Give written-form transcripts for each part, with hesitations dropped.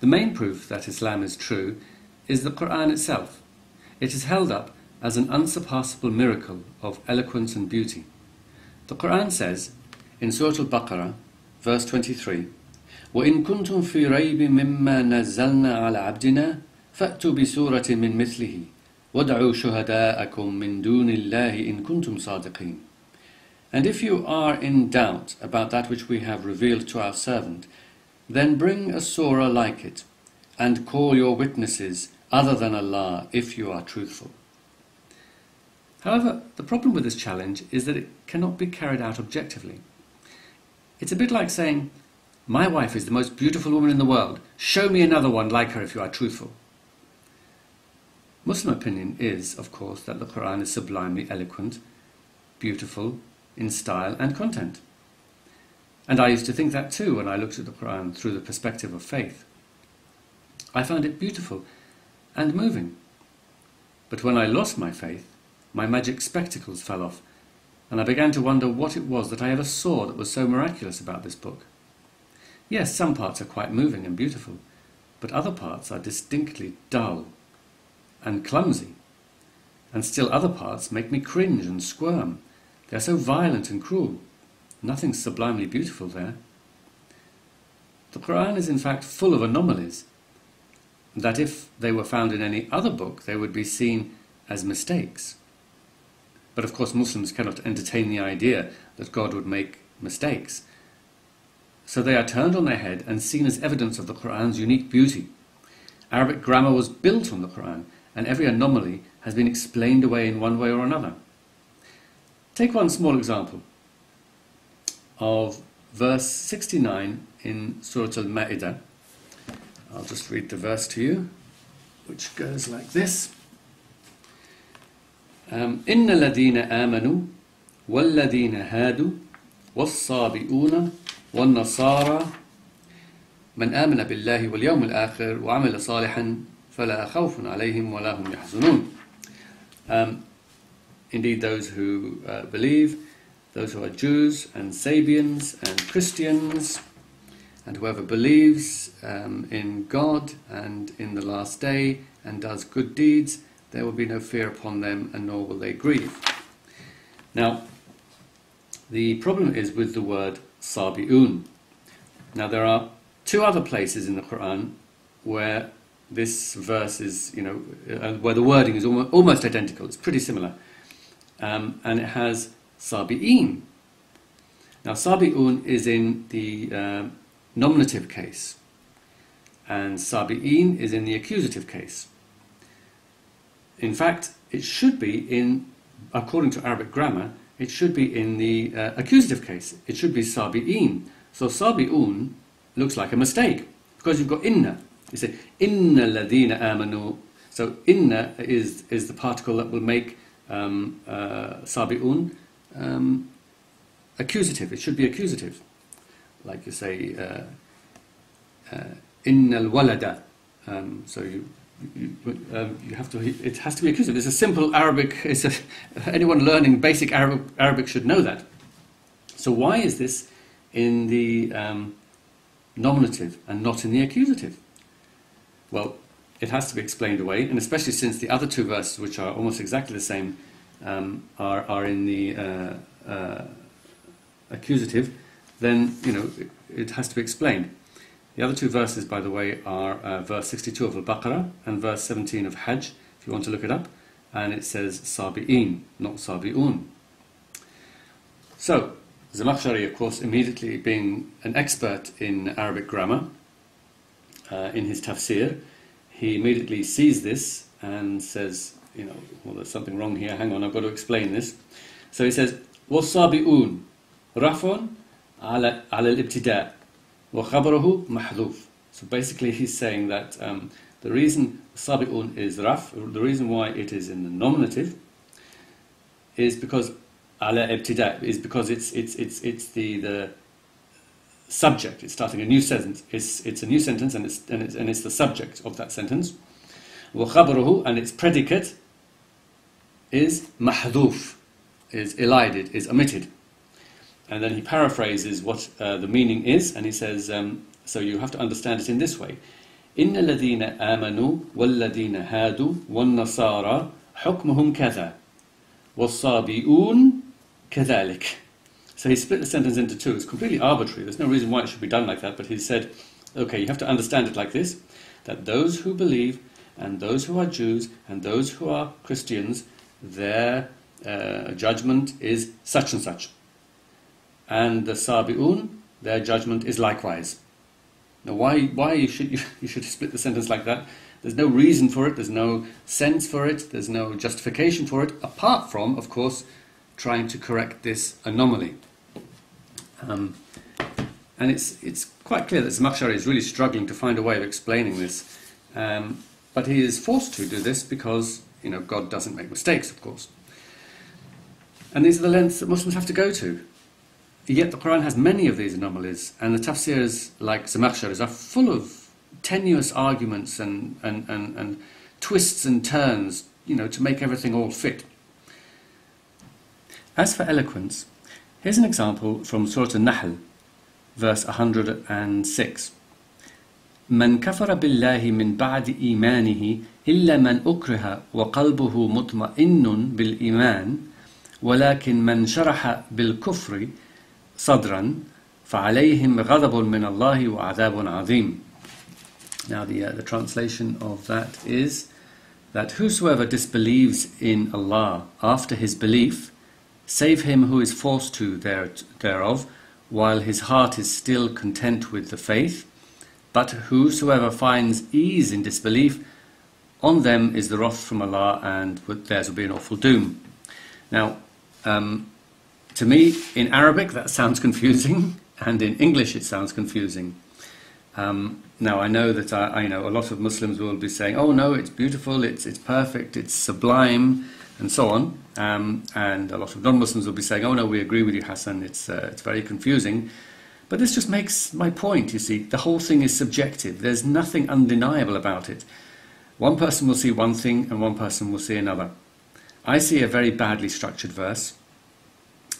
The main proof that Islam is true is the Quran itself. It is held up as an unsurpassable miracle of eloquence and beauty. The Quran says in Surah Al-Baqarah, verse 23, وَإِن كُنْتُمْ فِي رَيْبٍ مِّمَّا نَزَّلْنَا عَلَى عَبْدِنَا فَأْتُوا بِسُورَةٍ مِّن مِثْلِهِ وَادْعُوا شُهَدَاءَكُم مِّن دُونِ اللَّهِ إِن كُنْتُمْ صَادِقِينَ. And if you are in doubt about that which we have revealed to our servant, then bring a surah like it, and call your witnesses other than Allah if you are truthful. However, the problem with this challenge is that it cannot be carried out objectively. It's a bit like saying, my wife is the most beautiful woman in the world, show me another one like her if you are truthful. Muslim opinion is, of course, that the Quran is sublimely eloquent, beautiful in style and content. And I used to think that too when I looked at the Quran through the perspective of faith. I found it beautiful and moving. But when I lost my faith, my magic spectacles fell off, and I began to wonder what it was that I ever saw that was so miraculous about this book. Yes, some parts are quite moving and beautiful, but other parts are distinctly dull and clumsy, and still other parts make me cringe and squirm. They are so violent and cruel. Nothing sublimely beautiful there. The Quran is in fact full of anomalies, that if they were found in any other book, they would be seen as mistakes. But of course Muslims cannot entertain the idea that God would make mistakes. So they are turned on their head and seen as evidence of the Quran's unique beauty. Arabic grammar was built on the Quran, and every anomaly has been explained away in one way or another. Take one small example of verse 69 in Surah Al-Ma'idah. I'll just read the verse to you, which goes like this. إِنَّ الَّذِينَ آمَنُوا وَالَّذِينَ هَادُوا وَالصَّابِئُونَ وَالنَّصَارَى مَنْ آمَنَ بِاللَّهِ وَالْيَوْمِ الْآخِرِ وَعَمِلَ صَالِحًا فَلَا خَوْفٌ عَلَيْهِمْ وَلَا هُمْ يَحْزَنُونَ. Indeed, those who believe, those who are Jews and Sabians and Christians, and whoever believes in God and in the last day and does good deeds, there will be no fear upon them, and nor will they grieve. Now, the problem is with the word Sabi'un. Now, there are two other places in the Quran where this verse is, where the wording is almost identical. It's pretty similar. And it has Sabi'in. Now, Sabi'un is in the nominative case, and Sabi'in is in the accusative case. In fact, it should be according to Arabic grammar, it should be in the accusative case. It should be Sabi'in. So Sabi'un looks like a mistake, because you've got inna. You say, inna ladina amanu. So inna is the particle that will make Sabi'un accusative. It should be accusative. Like you say, inna al-walada. So you have to. It has to be accusative. It's a simple Arabic. Anyone learning basic Arabic should know that. So why is this in the nominative and not in the accusative? Well, it has to be explained away, and especially since the other two verses, which are almost exactly the same, are in the accusative. Then it has to be explained. The other two verses, by the way, are verse 62 of Al-Baqarah and verse 17 of Hajj, if you want to look it up. And it says Sabi'in, not Sabi'un. So, Zamakhshari, of course, immediately being an expert in Arabic grammar, in his tafsir, he immediately sees this and says, well, there's something wrong here, hang on, I've got to explain this. So he says, وَالصَّابِئُونَ رَفٌ عَلَى الْإِبْتِدَاءِ وَخَبَرُهُ مَحْذُوفٌ. So basically he's saying that the reason Sabi'un is raf, the reason why it is in the nominative, is because ala ibtida, is because it's the subject. It's starting a new sentence. It's a new sentence, and it's the subject of that sentence. وَخَبَرُهُ, and its predicate is mahdhuf, is elided, is omitted. And then he paraphrases what the meaning is, and he says, so you have to understand it in this way. إن الذين آمنوا والذين هادوا والنصارى حكمهم كذا والصابئون كذلك. So he split the sentence into two. It's completely arbitrary. There's no reason why it should be done like that, but he said, okay, you have to understand it like this, that those who believe and those who are Jews and those who are Christians, their judgment is such and such. And the Sabi'un, their judgment is likewise. Now why you should split the sentence like that? There's no reason for it, there's no sense for it, there's no justification for it, apart from, of course, trying to correct this anomaly. And it's quite clear that Zamakhshari is really struggling to find a way of explaining this. But he is forced to do this because, God doesn't make mistakes, of course. And these are the lengths that Muslims have to go to. Yet the Quran has many of these anomalies, and the tafsirs like Zamakhshari's are full of tenuous arguments and twists and turns, to make everything all fit. As for eloquence, here's an example from Surah An-Nahl, verse 106. من كفر بالله من بعد إيمانه إلا من أكره وقلبه مطمئن بالإيمان ولكن من شرح بالكفر صدرا فعليهم غضب من الله وعذاب عظيم. Now the translation of that is that whosoever disbelieves in Allah after his belief, save him who is forced to thereof, while his heart is still content with the faith. But whosoever finds ease in disbelief, on them is the wrath from Allah, and theirs will be an awful doom. Now, to me, in Arabic that sounds confusing, and in English it sounds confusing. Now I know that I know a lot of Muslims will be saying, "Oh no, it's beautiful, it's perfect, it's sublime," and so on. And a lot of non-Muslims will be saying, "Oh no, we agree with you, Hassan. It's very confusing." But this just makes my point. You see, the whole thing is subjective. There's nothing undeniable about it. One person will see one thing, and one person will see another. I see a very badly structured verse,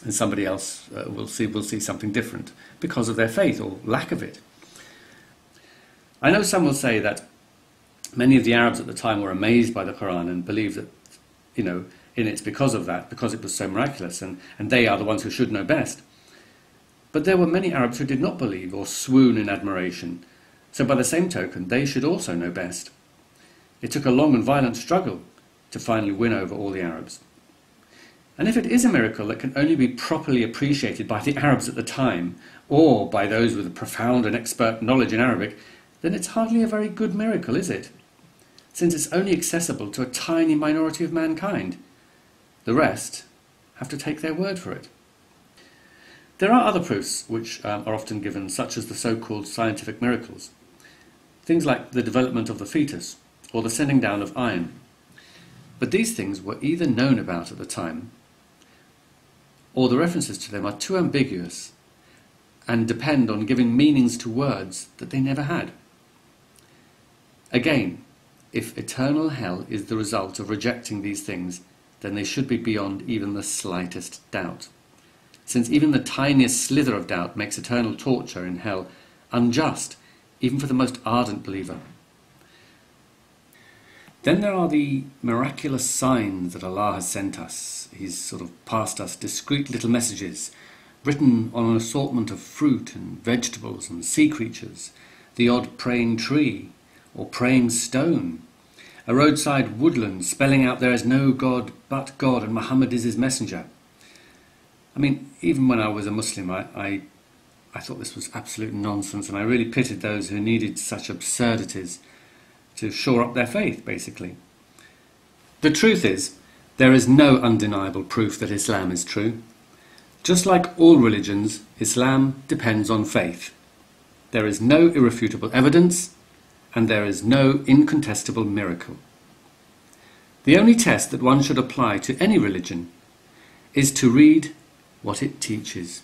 and somebody else will see something different because of their faith or lack of it. I know some will say that many of the Arabs at the time were amazed by the Quran and believed that, in it's because of that, because it was so miraculous, and they are the ones who should know best. But there were many Arabs who did not believe or swoon in admiration, so by the same token, they should also know best. It took a long and violent struggle to finally win over all the Arabs. And if it is a miracle that can only be properly appreciated by the Arabs at the time, or by those with a profound and expert knowledge in Arabic, then it's hardly a very good miracle, is it? Since it's only accessible to a tiny minority of mankind. The rest have to take their word for it. There are other proofs which are often given, such as the so-called scientific miracles. Things like the development of the fetus, or the sending down of iron. But these things were either known about at the time, or the references to them are too ambiguous and depend on giving meanings to words that they never had. Again, if eternal hell is the result of rejecting these things, then they should be beyond even the slightest doubt. Since even the tiniest slither of doubt makes eternal torture in hell unjust, even for the most ardent believer. Then there are the miraculous signs that Allah has sent us. He's sort of passed us discreet little messages, written on an assortment of fruit and vegetables and sea creatures, the odd praying tree or praying stone, a roadside woodland spelling out there is no God but God and Muhammad is his messenger. I mean, even when I was a Muslim, I thought this was absolute nonsense, and I really pitied those who needed such absurdities to shore up their faith, basically. The truth is, there is no undeniable proof that Islam is true. Just like all religions, Islam depends on faith. There is no irrefutable evidence, and there is no incontestable miracle. The only test that one should apply to any religion is to read what it teaches.